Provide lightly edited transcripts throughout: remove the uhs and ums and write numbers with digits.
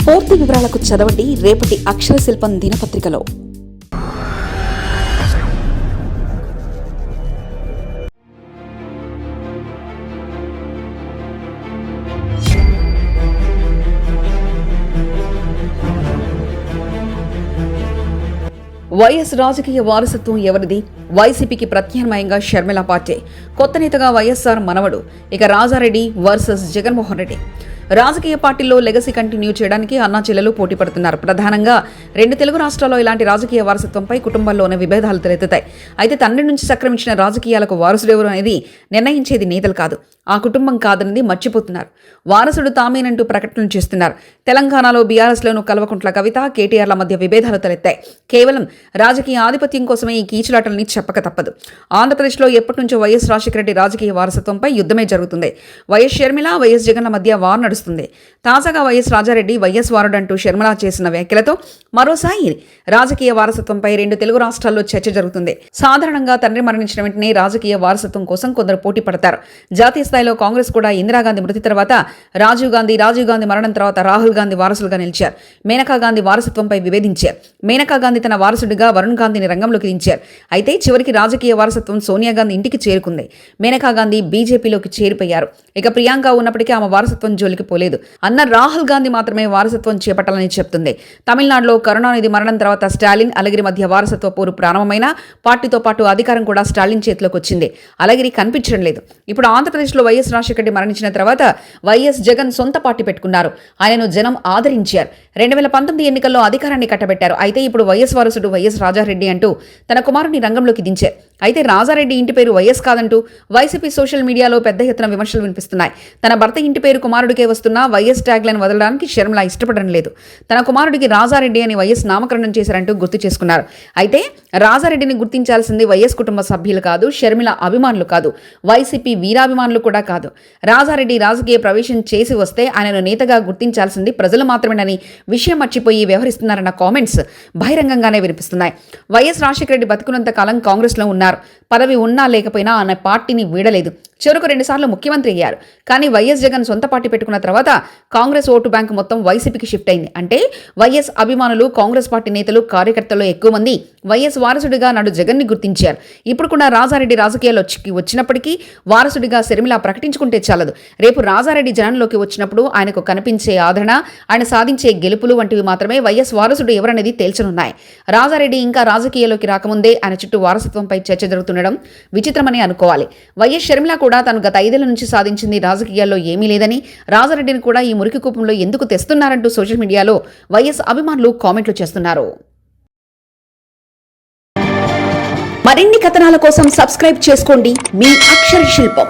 పూర్తి వివరాలకు చదవండి రేపటి అక్షర శిల్పం దినపత్రికలో. వైఎస్ రాజకీయ వారసత్వం ఎవరిది? వైసీపీకి ప్రత్యామ్నాయంగా షర్మిల పార్టీ. కొత్త నేతగా వైఎస్ఆర్ మనవడు. ఇక రాజారెడ్డి వర్సెస్ జగన్మోహన్ రెడ్డి. రాజకీయ పార్టీల్లో లెగసీ కంటిన్యూ చేయడానికి అన్నా చెల్లెలు పోటీ పడుతున్నారు. ప్రధానంగా 2 తెలుగు రాష్ట్రాల్లో ఇలాంటి రాజకీయ వారసత్వంపై కుటుంబాల్లోనే విభేదాలు తలెత్తుతాయి. అయితే తండ్రి నుంచి సంక్రమించిన రాజకీయాలకు వారసుడెవరు అనేది నిర్ణయించేది నేతలు కాదు, ఆ కుటుంబం కాదన్నది మర్చిపోతున్నారు. వారసుడు తామేనంటూ ప్రకటనలు చేస్తున్నారు. తెలంగాణలో బీఆర్ఎస్లోనూ కల్వకుంట్ల కవిత, కేటీఆర్ల మధ్య విభేదాలు తలెత్తాయి. కేవలం రాజకీయ ఆధిపత్యం కోసమే ఈ కీచులాటల్ని చెప్పక తప్పదు. ఆంధ్రప్రదేశ్లో ఎప్పటి నుంచో వైఎస్ రాజశేఖర రెడ్డి రాజకీయ వారసత్వంపై యుద్ధమే జరుగుతుంది. వైఎస్ షర్మిల, వైఎస్ జగన్ల మధ్య వార్ నడుస్తుంది. తాజాగా వైఎస్ రాజారెడ్డి వైఎస్ వారుడంటూ షర్మిల చేసిన వ్యాఖ్యలతో మరోసారి రాజకీయ వారసత్వంపై 2 తెలుగు రాష్ట్రాల్లో చర్చ జరుగుతుంది. సాధారణంగా తండ్రి మరణించిన వెంటనే రాజకీయ వారసత్వం కోసం కొందరు పోటీ పడతారు. జాతీయ స్థాయిలో కాంగ్రెస్ కూడా ఇందిరాగాంధీ మృతి తర్వాత రాజీవ్ గాంధీ మరణం తర్వాత రాహుల్ గాంధీ వారసులుగా నిలిచారు. మేనకా గాంధీ వారసత్వంపై విభేదించారు. మేనకా గాంధీ తన వారసుడిగా వరుణ్ గాంధీని రంగంలోకి దించారు. అయితే చివరికి రాజకీయ వారసత్వం సోనియా గాంధీ ఇంటికి చేరుకుంది. మేనకా గాంధీ బీజేపీలోకి చేరిపోయారు. ఇక ప్రియాంక ఉన్నప్పటికీ ఆమె వారసత్వం జోలికి పోలేదు. అన్న రాహుల్ గాంధీ మాత్రమే వారసత్వం చేపట్టాలని చెప్తుంది. తమిళనాడులో కరుణానిధి మరణం తర్వాత స్టాలిన్, అలగిరి మధ్య వారసత్వ పోరు ప్రారంభమైన పార్టీతో పాటు అధికారం కూడా స్టాలిన్ చేతిలోకి వచ్చింది. అలగిరి కనిపించడం లేదు. ఇప్పుడు ఆంధ్రప్రదేశ్లో వైఎస్ రాజశేఖర రెడ్డి మరణించిన తర్వాత వైఎస్ జగన్ సొంత పార్టీ పెట్టుకున్నారు. ఆయనను జనం ఆదరించారు. 2019 ఎన్నికల్లో అధికారాన్ని కట్టబెట్టారు. అయితే ఇప్పుడు వైఎస్ వారసుడు వైఎస్ రాజారెడ్డి అంటూ తన కుమారుని రంగంలోకి దించారు. అయితే రాజారెడ్డి ఇంటి పేరు వైఎస్ కాదంటూ వైసీపీ సోషల్ మీడియాలో పెద్ద ఎత్తున విమర్శలు వినిపిస్తున్నాయి. తన భర్త ఇంటి పేరు కుమారుడికే వస్తున్నా వైఎస్ ట్యాగ్ లైన్ వదలడానికి షర్మిల ఇష్టపడడం లేదు. తన కుమారుడికి రాజారెడ్డి అని వైఎస్ నామకరణం చేశారంటూ గుర్తు చేసుకున్నారు. అయితే రాజారెడ్డిని గుర్తించాల్సింది వైఎస్ కుటుంబ సభ్యులు కాదు, షర్మిల అభిమానులు కాదు, వైసీపీ వీరాభిమానులు కూడా కాదు. రాజారెడ్డి రాజకీయ ప్రవేశం చేసి వస్తే ఆయనను నేతగా గుర్తించాల్సింది ప్రజలు మాత్రమేనని విషయం మర్చిపోయి వ్యవహరిస్తున్నారన్న కామెంట్స్ బహిరంగంగానే వినిపిస్తున్నాయి. వైఎస్ రాజశేఖర రెడ్డి బతుకున్నంత కాలం కాంగ్రెస్లో ఉన్నారు. పదవి ఉన్నా లేకపోయినా ఆయన పార్టీని వీడలేదు. చివరకు 2 సార్లు ముఖ్యమంత్రి అయ్యారు. కానీ వైఎస్ జగన్ సొంత పార్టీ పెట్టుకున్న తర్వాత కాంగ్రెస్ ఓటు బ్యాంకు మొత్తం వైసీపీకి షిఫ్ట్ అయింది. అంటే వైఎస్ అభిమానులు, కాంగ్రెస్ పార్టీ నేతలు, కార్యకర్తల్లో ఎక్కువ మంది వైఎస్ వారసుడిగా నాడు జగన్ని గుర్తించారు. ఇప్పుడు కూడా రాజారెడ్డి రాజకీయాల్లో వచ్చినప్పటికీ వారసుడిగా షర్మిల ప్రకటించుకుంటే చాలదు. రేపు రాజారెడ్డి జనంలోకి వచ్చినప్పుడు ఆయనకు కనిపించే ఆదరణ, ఆయన సాధించే గెలుపులు వంటివి మాత్రమే వైఎస్ వారసుడు ఎవరనేది తేల్చనున్నాయి. రాజారెడ్డి ఇంకా రాజకీయాల్లోకి రాకముందే ఆయన చుట్టూ వారసత్వంపై చర్చ జరుగుతుండడం విచిత్రమని అనుకోవాలి. వైఎస్ షర్మిల కూడా తను గత 5 ఏళ్ల నుంచి సాధించింది రాజకీయాల్లో ఏమీ లేదని, రాజారెడ్డిని కూడా ఈ మురికి కూపంలో ఎందుకు తెస్తున్నారంటూ సోషల్ మీడియాలో వైఎస్ అభిమానులు కామెంట్లు చేస్తున్నారు. మరిన్ని కథనాల కోసం సబ్స్క్రైబ్ చేసుకోండి మీ అక్షర శిల్పం.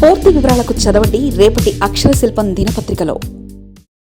పూర్తి వివరాలకు చదవండి రేపటి అక్షర శిల్పం దినపత్రికలో.